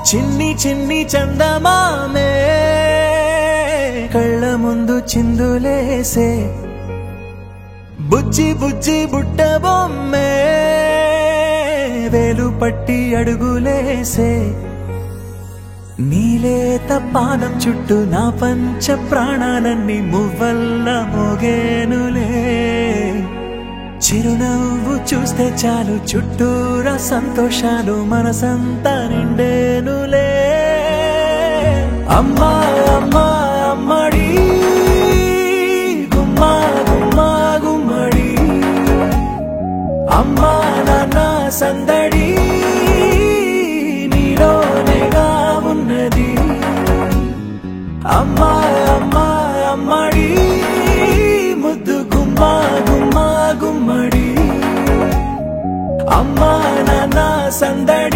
చిన్ని చిన్ని చందమామే కళ్ళ ముందు చిందులేసే బుజ్జి బుజ్జి బుట్ట బొమ్మే వేలు పట్టి అడుగులేసే నీలేత పాదం చుట్టూ నా పంచ ప్రాణాలన్నీ మువ్వల్ల మోగేనులే చిరునవ్వు చూస్తే చాలు చుట్టూరా సంతోషాలు మనసంతా నిండేనులే అమ్మా అమ్మా అమ్మడి గుమ్మా గుమ్మా గుమ్మడి అమ్మా నాన్న సందడి నీలోనేగా ఉన్నది అమ్మా అమ్మా అమ్మడి ముద్దు గుమ్మా గుమ్మా గుమ్మడి అమ్మా నాన్న సందడి